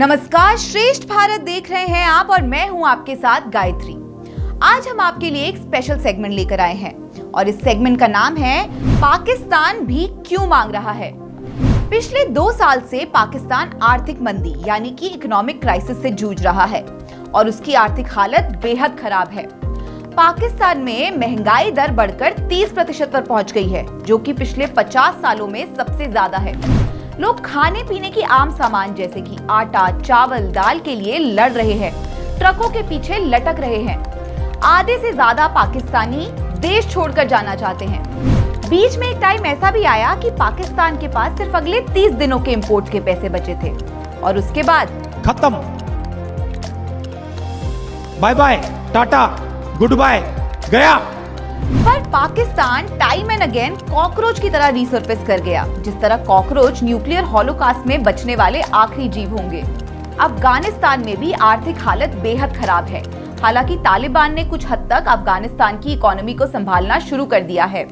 नमस्कार, श्रेष्ठ भारत देख रहे हैं आप और मैं हूं आपके साथ गायत्री। आज हम आपके लिए एक स्पेशल सेगमेंट लेकर आए हैं और इस सेगमेंट का नाम है पाकिस्तान भी क्यों मांग रहा है। पिछले 2 साल से पाकिस्तान आर्थिक मंदी यानी कि इकोनॉमिक क्राइसिस से जूझ रहा है और उसकी आर्थिक हालत बेहद खराब है। पाकिस्तान में महंगाई दर बढ़कर 30% पर पहुंच गई है, जो कि पिछले 50 सालों में सबसे ज्यादा है। लोग खाने पीने की आम सामान जैसे कि आटा, चावल, दाल के लिए लड़ रहे हैं, ट्रकों के पीछे लटक रहे हैं। आधे से ज्यादा पाकिस्तानी देश छोड़कर जाना चाहते हैं। बीच में एक टाइम ऐसा भी आया कि पाकिस्तान के पास सिर्फ अगले 30 दिनों के इंपोर्ट के पैसे बचे थे और उसके बाद खत्म। बाय बाय, टाटा, गुड बाय, गया। पर Pakistan time and again cockroach की तरह रिसर्फेस कर गया, जिस तरह कॉकरोच न्यूक्लियर हॉलोकास्ट में बचने वाले आखिरी जीव होंगे। अफगानिस्तान में भी आर्थिक हालत बेहद खराब है। हालांकि तालिबान ने कुछ हद तक अफगानिस्तान की इकोनॉमी को संभालना शुरू कर दिया है।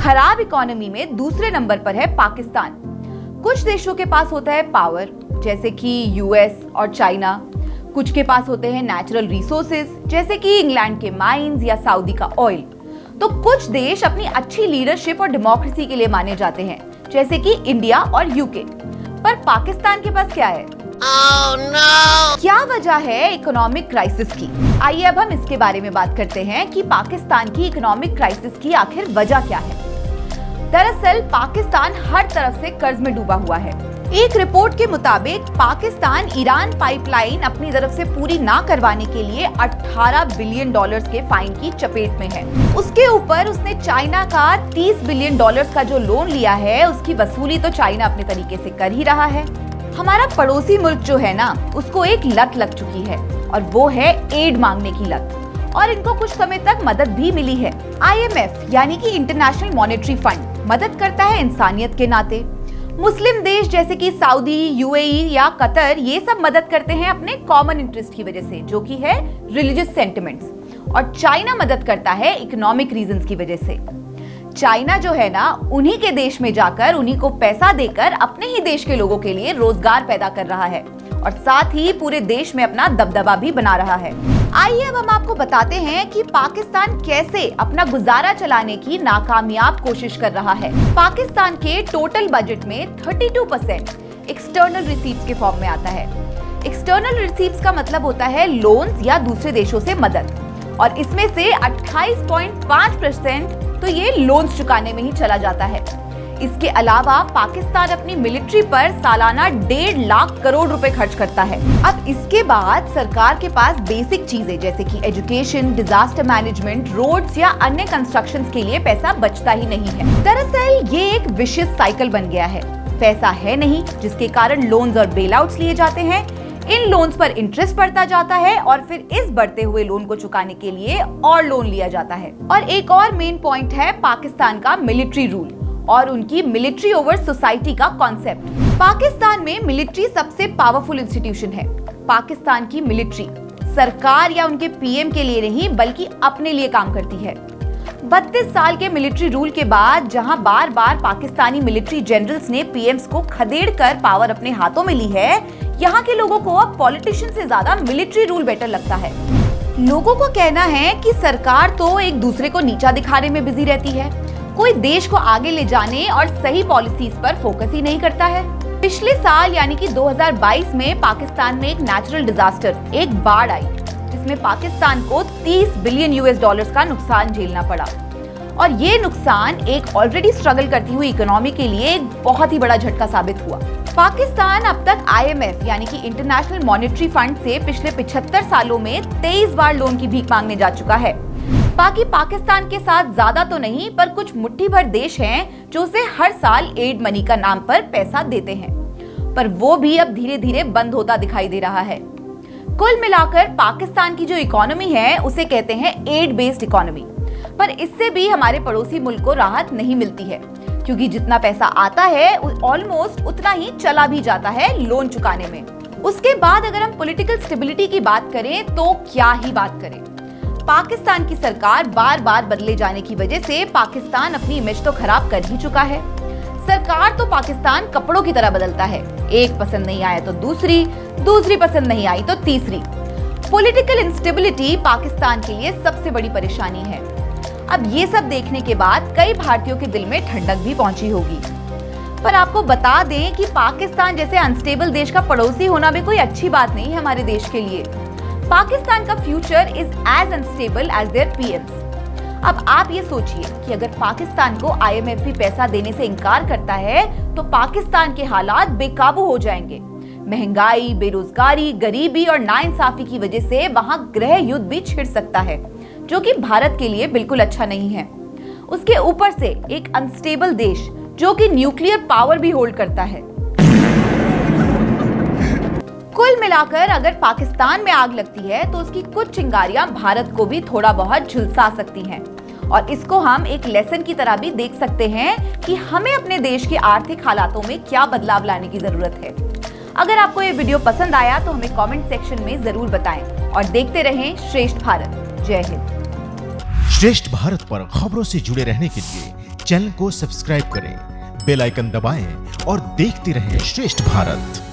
खराब इकोनॉमी में दूसरे नंबर पर है पाकिस्तान। कुछ देशों के पास होता है पावर, जैसे कि यूएस और चाइना। कुछ के पास होते हैं नेचुरल रिसोर्सेज, जैसे कि इंग्लैंड के माइंस या सऊदी का ऑयल। तो कुछ देश अपनी अच्छी लीडरशिप और डेमोक्रेसी के लिए माने जाते हैं, जैसे कि इंडिया और यूके। पर पाकिस्तान के पास क्या है? Oh, no! क्या वजह है इकोनॉमिक क्राइसिस की? आइए अब हम इसके बारे में बात करते हैं कि पाकिस्तान की इकोनॉमिक क्राइसिस की आखिर वजह क्या है। दरअसल पाकिस्तान हर तरफ से कर्ज में डूबा हुआ है। एक रिपोर्ट के मुताबिक पाकिस्तान ईरान पाइपलाइन अपनी तरफ से पूरी ना करवाने के लिए 18 बिलियन डॉलर्स के फाइन की चपेट में है। उसके ऊपर उसने चाइना का 30 बिलियन डॉलर्स का जो लोन लिया है, उसकी वसूली तो चाइना अपने तरीके से कर ही रहा है। हमारा पड़ोसी मुल्क जो है ना, उसको एक लत लग चुकी है और वो है एड मांगने की लत। और इनको कुछ समय तक मदद भी मिली है। IMF यानी कि इंटरनेशनल मॉनेटरी फंड मदद करता है इंसानियत के नाते। मुस्लिम देश जैसे कि सऊदी, UAE या कतर, ये सब मदद करते हैं अपने कॉमन इंटरेस्ट की वजह से, जो कि है रिलीजियस सेंटिमेंट्स। और चाइना मदद करता है इकोनॉमिक रीजंस की वजह से। चाइना जो है ना, उन्हीं के देश में जाकर उन्हीं को पैसा देकर अपने ही देश के लोगों के लिए रोजगार पैदा कर रहा है और साथ ही पूरे देश में अपना दबदबा भी बना रहा है। आइए अब हम आपको बताते हैं कि पाकिस्तान कैसे अपना गुजारा चलाने की नाकामयाब कोशिश कर रहा है। पाकिस्तान के टोटल बजट में 32% एक्सटर्नल रिसीट्स के फॉर्म में आता है। एक्सटर्नल रिसीट्स का मतलब होता है लोन्स या दूसरे देशों से मदद, और इसमें से 28.5% तो ये लोन्स चुकाने में ही चला जाता है। इसके अलावा पाकिस्तान अपनी मिलिट्री पर सालाना 1.5 लाख करोड़ रुपए खर्च करता है। अब इसके बाद सरकार के पास बेसिक चीजें जैसे कि एजुकेशन, डिजास्टर मैनेजमेंट, रोड्स या अन्य कंस्ट्रक्शंस के लिए पैसा बचता ही नहीं है। दरअसल ये एक विशियस साइकिल बन गया है। पैसा है नहीं, जिसके कारण लोन्स और बेल आउट्स लिए जाते हैं। इन लोन्स पर इंटरेस्ट बढ़ता जाता है और फिर इस बढ़ते हुए लोन को चुकाने के लिए और लोन लिया जाता है। और एक और मेन पॉइंट है पाकिस्तान का मिलिट्री रूल और उनकी मिलिट्री ओवर सोसाइटी का कॉन्सेप्ट। पाकिस्तान में मिलिट्री सबसे पावरफुल इंस्टीट्यूशन है। पाकिस्तान की मिलिट्री सरकार या उनके PM के लिए नहीं, बल्कि अपने लिए काम करती है। 32 साल के मिलिट्री रूल के बाद जहां बार बार पाकिस्तानी मिलिट्री जनरल्स ने PMs को खदेड़कर पावर अपने हाथों में ली है, यहाँ के लोगों को अब पॉलिटिशियन से ज्यादा मिलिट्री रूल बेटर लगता है। लोगों को कहना है कि सरकार तो एक दूसरे को नीचा दिखाने में बिजी रहती है, कोई देश को आगे ले जाने और सही पॉलिसीज पर फोकस ही नहीं करता है। पिछले साल यानी कि 2022 में पाकिस्तान में एक नेचुरल डिजास्टर, एक बाढ़ आई, जिसमें पाकिस्तान को 30 बिलियन US का नुकसान झेलना पड़ा। और ये नुकसान एक ऑलरेडी स्ट्रगल करती हुई इकोनॉमी के लिए एक बहुत ही बड़ा झटका साबित हुआ। पाकिस्तान अब तक IMF यानी कि इंटरनेशनल मॉनेटरी फंड से पिछले 75 सालों में 23 बार लोन की भीख मांगने जा चुका है। बाकी पाकिस्तान के साथ ज्यादा तो नहीं, पर कुछ मुट्ठी भर देश हैं जो उसे हर साल एड मनी का नाम पर पैसा देते हैं, पर वो भी अब धीरे धीरे बंद होता दिखाई दे रहा है। कुल मिलाकर पाकिस्तान की जो इकोनॉमी है, उसे कहते हैं एड बेस्ड इकोनॉमी। पर इससे भी हमारे पड़ोसी मुल्क को राहत नहीं मिलती है, क्योंकि जितना पैसा आता है ऑलमोस्ट उतना ही चला भी जाता है लोन चुकाने में। उसके बाद अगर हम पॉलिटिकल स्टेबिलिटी की बात करें तो क्या ही बात करें। पाकिस्तान की सरकार बार बार बदले जाने की वजह से पाकिस्तान अपनी इमेज तो खराब कर ही चुका है। सरकार सरकार तो पाकिस्तान कपड़ों की तरह बदलता है, एक पसंद नहीं आया तो दूसरी, दूसरी पसंद नहीं आई तो तीसरी। पॉलिटिकल इंस्टेबिलिटी पाकिस्तान के लिए सबसे बड़ी परेशानी है। अब ये सब देखने के बाद कई भारतीयों के दिल में ठंडक भी पहुंची होगी। पर आपको बता दें कि पाकिस्तान जैसे अनस्टेबल देश का पड़ोसी होना भी कोई अच्छी बात नहीं है हमारे देश के लिए। पाकिस्तान का future is as unstable as their PMs. अब आप ये सोचिए कि अगर पाकिस्तान को आईएमएफ भी पैसा देने से इनकार करता है तो पाकिस्तान के हालात बेकाबू हो जाएंगे। महंगाई, बेरोजगारी, गरीबी और नाइंसाफी की वजह से वहां गृह युद्ध भी छिड़ सकता है, जो कि भारत के लिए बिल्कुल अच्छा नहीं है। उसके ऊपर से एक अनस्टेबल देश जो कि न्यूक्लियर पावर भी होल्ड करता है। कुल मिलाकर अगर पाकिस्तान में आग लगती है तो उसकी कुछ चिंगारियां भारत को भी थोड़ा बहुत झुलसा सकती हैं। और इसको हम एक लेसन की तरह भी देख सकते हैं कि हमें अपने देश के आर्थिक हालातों में क्या बदलाव लाने की जरूरत है। अगर आपको ये वीडियो पसंद आया तो हमें कमेंट सेक्शन में जरूर बताएं और देखते रहें श्रेष्ठ भारत। जय हिंद। श्रेष्ठ भारत पर खबरों से जुड़े रहने के लिए चैनल को सब्सक्राइब करें, बेल आइकन दबाएं और देखते रहें श्रेष्ठ भारत।